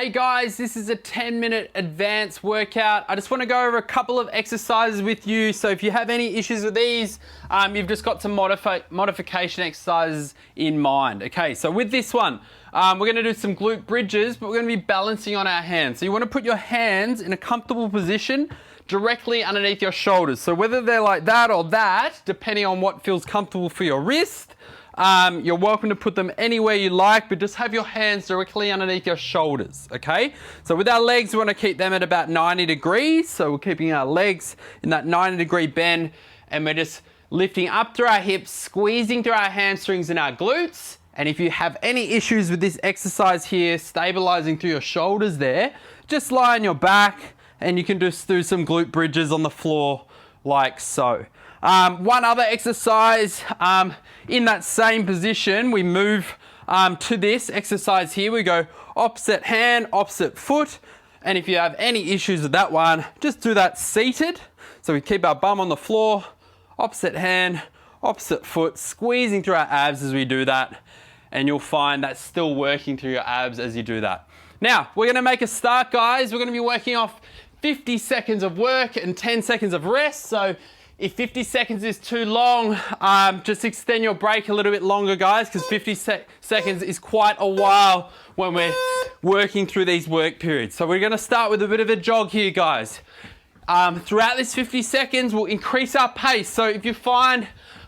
Hey guys, this is a 10-minute advanced workout. I just want to go over a couple of exercises with you. So if you have any issues with these, you've just got some modification exercises in mind. Okay, so with this one, we're going to do some glute bridges, but we're going to be balancing on our hands. So you want to put your hands in a comfortable position directly underneath your shoulders. So whether they're like that or that, depending on what feels comfortable for your wrist, you're welcome to put them anywhere you like, but just have your hands directly underneath your shoulders, okay? So with our legs, we want to keep them at about 90 degrees. So we're keeping our legs in that 90-degree bend, and we're just lifting up through our hips, squeezing through our hamstrings and our glutes. And if you have any issues with this exercise here, stabilizing through your shoulders there, just lie on your back and you can just do some glute bridges on the floor like so. One other exercise, in that same position, we move to this exercise here. We go opposite hand, opposite foot. And if you have any issues with that one, just do that seated. So we keep our bum on the floor, opposite hand, opposite foot, squeezing through our abs as we do that. And you'll find that's still working through your abs as you do that. Now, we're gonna make a start, guys. We're gonna be working off 50 seconds of work and 10 seconds of rest. So if 50 seconds is too long, just extend your break a little bit longer, guys, because 50 seconds is quite a while when we're working through these work periods. So we're gonna start with a bit of a jog here, guys. Throughout this 50 seconds, we'll increase our pace. So if you find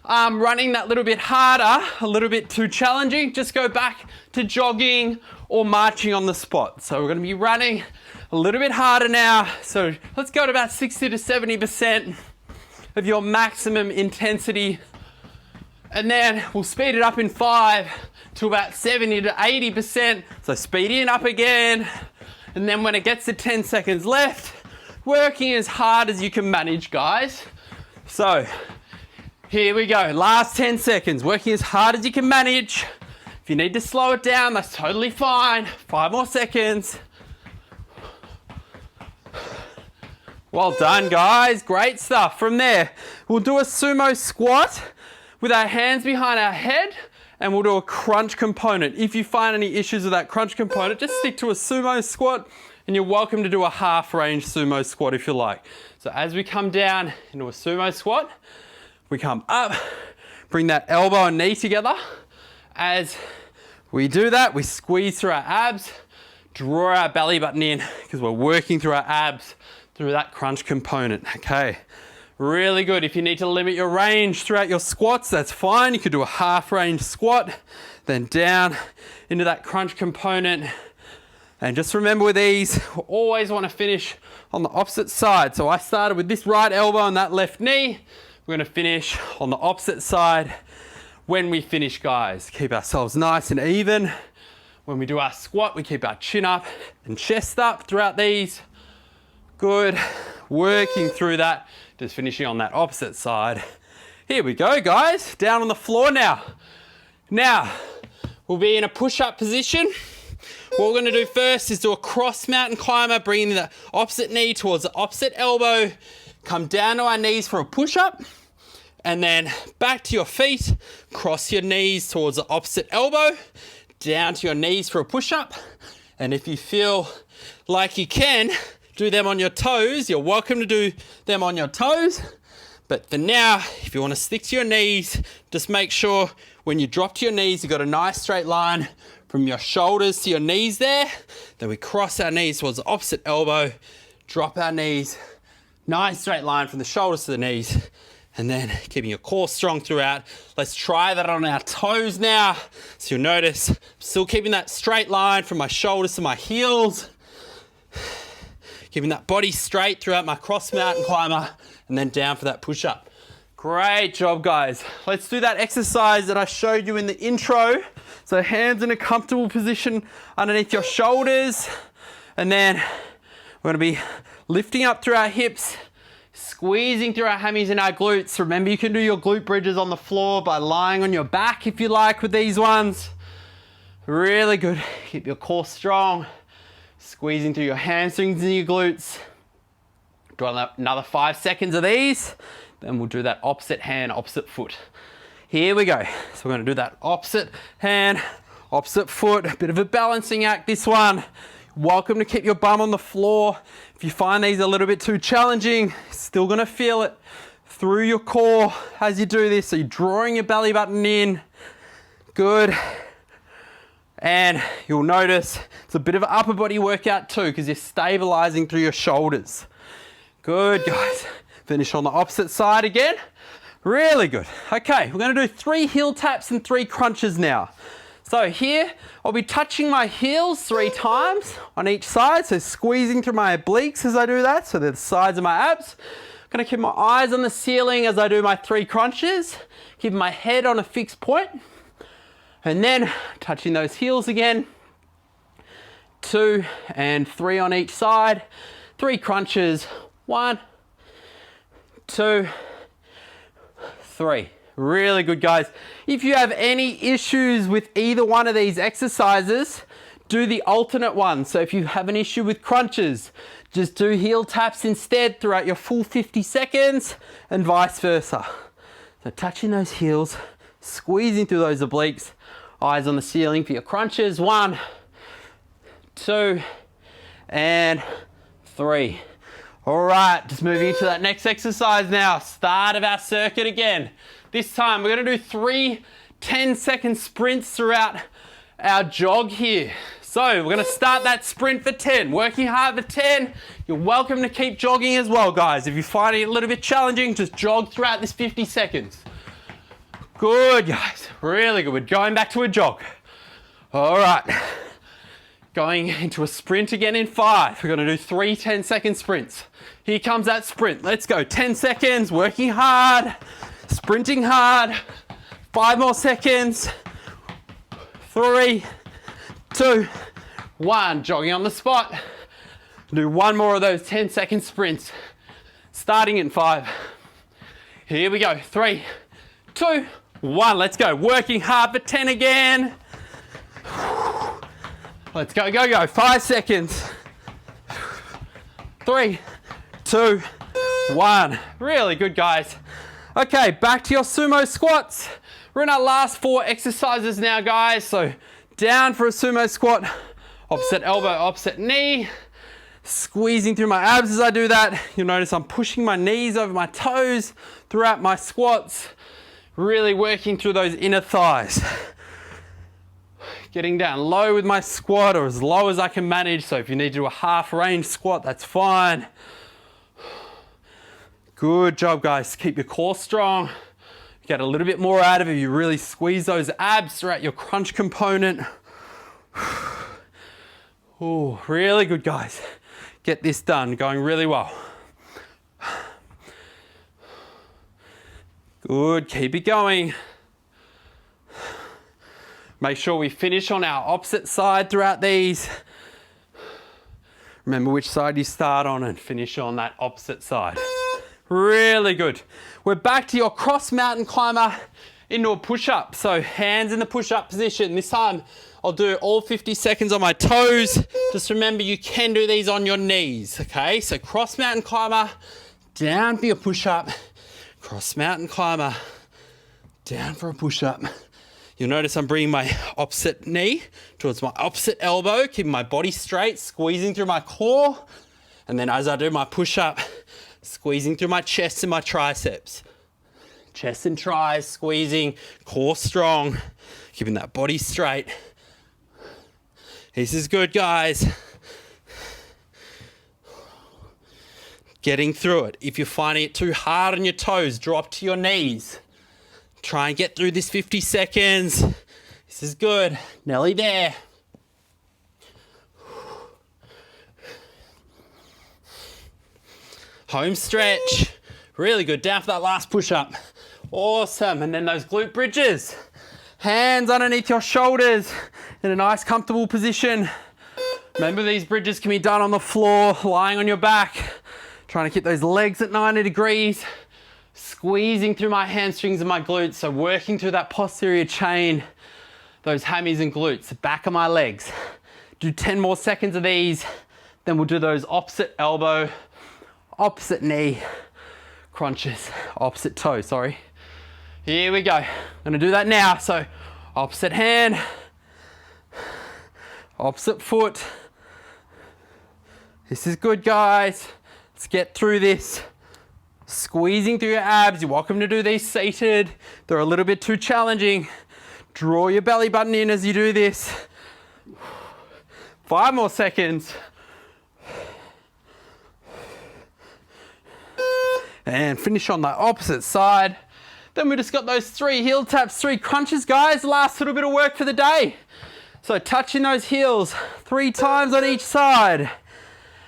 running that little bit harder, a little bit too challenging, just go back to jogging or marching on the spot. So we're gonna be running a little bit harder now. So let's go to about 60 to 70% of your maximum intensity. And then we'll speed it up in 5 to about 70 to 80%. So speeding up again. And then when it gets to 10 seconds left, working as hard as you can manage, guys. So here we go, last 10 seconds, working as hard as you can manage. If you need to slow it down, that's totally fine. 5 more seconds. Well done, guys. Great stuff. From there, we'll do a sumo squat with our hands behind our head, and we'll do a crunch component. If you find any issues with that crunch component, just stick to a sumo squat, and you're welcome to do a half range sumo squat if you like. So as we come down into a sumo squat, we come up, bring that elbow and knee together. As we do that, we squeeze through our abs, draw our belly button in, because we're working through our abs through that crunch component, okay? Really good. If you need to limit your range throughout your squats, that's fine. You could do a half range squat, then down into that crunch component. And just remember with these, we always want to finish on the opposite side. So I started with this right elbow and that left knee. We're gonna finish on the opposite side when we finish, guys. Keep ourselves nice and even. When we do our squat, we keep our chin up and chest up throughout these. Good, working through that, just finishing on that opposite side. Here we go, guys, down on the floor now. Now, we'll be in a push-up position. What we're gonna do first is do a cross mountain climber, bringing the opposite knee towards the opposite elbow, come down to our knees for a push-up, and then back to your feet, cross your knees towards the opposite elbow, down to your knees for a push-up. And if you feel like you can, do them on your toes. You're welcome to do them on your toes. But for now, if you want to stick to your knees, just make sure when you drop to your knees, you've got a nice straight line from your shoulders to your knees there. Then we cross our knees towards the opposite elbow, drop our knees, nice straight line from the shoulders to the knees, and then keeping your core strong throughout. Let's try that on our toes now. So you'll notice, I'm still keeping that straight line from my shoulders to my heels. Keeping that body straight throughout my cross mountain climber, and then down for that push-up. Great job, guys. Let's do that exercise that I showed you in the intro. So hands in a comfortable position underneath your shoulders, and then we're gonna be lifting up through our hips, squeezing through our hammies and our glutes. Remember, you can do your glute bridges on the floor by lying on your back if you like with these ones. Really good. Keep your core strong. Squeezing through your hamstrings and your glutes. Do another 5 seconds of these. Then we'll do that opposite hand, opposite foot. Here we go. So we're gonna do that opposite hand, opposite foot. A bit of a balancing act, this one. Welcome to keep your bum on the floor. If you find these a little bit too challenging, still gonna feel it through your core as you do this. So you're drawing your belly button in. Good. And you'll notice it's a bit of an upper body workout too, because you're stabilizing through your shoulders. Good, guys. Finish on the opposite side again. Really good. Okay, we're gonna do 3 heel taps and 3 crunches now. So here, I'll be touching my heels 3 times on each side, so squeezing through my obliques as I do that, so they're the sides of my abs. I'm gonna keep my eyes on the ceiling as I do my 3 crunches, keep my head on a fixed point, and then touching those heels again. 2 and 3 on each side, 3 crunches, 1, 2, 3. Really good, guys. If you have any issues with either one of these exercises, do the alternate one. So if you have an issue with crunches, just do heel taps instead throughout your full 50 seconds and vice versa. So touching those heels, squeezing through those obliques, eyes on the ceiling for your crunches. 1, 2, and 3. All right, just moving into that next exercise now. Start of our circuit again. This time we're gonna do 3 10-second sprints throughout our jog here. So we're gonna start that sprint for 10, working hard for 10. You're welcome to keep jogging as well, guys. If you find it a little bit challenging, just jog throughout this 50 seconds. Good, guys, really good. We're going back to a jog. All right, going into a sprint again in 5. We're gonna do 3 10-second sprints. Here comes that sprint. Let's go, 10 seconds, working hard. Sprinting hard, 5 more seconds, 3, 2, 1, jogging on the spot. Do 1 more of those 10-second sprints, starting in 5. Here we go, 3, 2, 1, let's go. Working hard for 10 again. Let's go, go, go, 5 seconds. 3, 2, 1. Really good, guys. Okay, back to your sumo squats. We're in our last 4 exercises now, guys. So down for a sumo squat, opposite elbow, opposite knee. Squeezing through my abs as I do that. You'll notice I'm pushing my knees over my toes throughout my squats. Really working through those inner thighs. Getting down low with my squat, or as low as I can manage. So if you need to do a half range squat, that's fine. Good job, guys. Keep your core strong. Get a little bit more out of it. You really squeeze those abs throughout your crunch component. Oh, really good, guys. Get this done. Going really well. Good. Keep it going. Make sure we finish on our opposite side throughout these. Remember which side you start on and finish on that opposite side. Really good. We're back to your cross mountain climber into a push-up. So hands in the push-up position. This time I'll do all 50 seconds on my toes. Just remember you can do these on your knees, okay? So cross mountain climber, down for your push-up. Cross mountain climber, down for a push-up. You'll notice I'm bringing my opposite knee towards my opposite elbow, keeping my body straight, squeezing through my core. And then as I do my push-up, squeezing through my chest and my triceps. Chest and tris, squeezing, core strong, keeping that body straight. This is good, guys. Getting through it. If you're finding it too hard on your toes, drop to your knees. Try and get through this 50 seconds. This is good. Nearly there. Home stretch. Really good. Down for that last push-up. Awesome. And then those glute bridges. Hands underneath your shoulders in a nice comfortable position. Remember, these bridges can be done on the floor, lying on your back. Trying to keep those legs at 90 degrees. Squeezing through my hamstrings and my glutes. So working through that posterior chain, those hammies and glutes, the back of my legs. Do 10 more seconds of these. Then we'll do those opposite elbow, opposite knee crunches, opposite toe, sorry. Here we go. I'm gonna do that now. So opposite hand, opposite foot, This is good, guys. Let's get through this. Squeezing through your abs. You're welcome to do these seated. They're a little bit too challenging. Draw your belly button in as you do this. 5 more seconds. And finish on the opposite side. Then we just got those 3 heel taps, 3 crunches, guys. Last little bit of work for the day. So touching those heels 3 times on each side.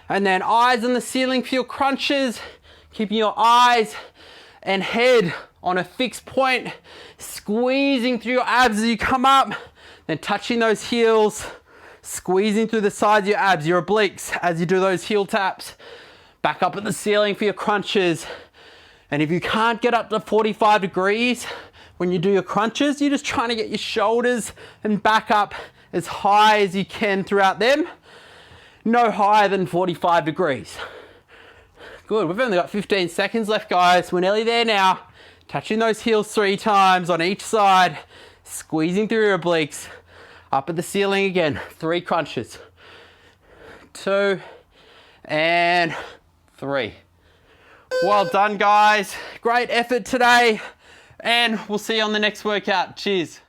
And then eyes on the ceiling for your crunches. Keeping your eyes and head on a fixed point. Squeezing through your abs as you come up. Then touching those heels. Squeezing through the sides of your abs, your obliques, as you do those heel taps. Back up at the ceiling for your crunches. And if you can't get up to 45 degrees when you do your crunches, you're just trying to get your shoulders and back up as high as you can throughout them. No higher than 45 degrees. Good, we've only got 15 seconds left, guys. We're nearly there now. Touching those heels 3 times on each side. Squeezing through your obliques. Up at the ceiling again. 3 crunches. 2 and 3. Well done, guys. Great effort today. And we'll see you on the next workout. Cheers.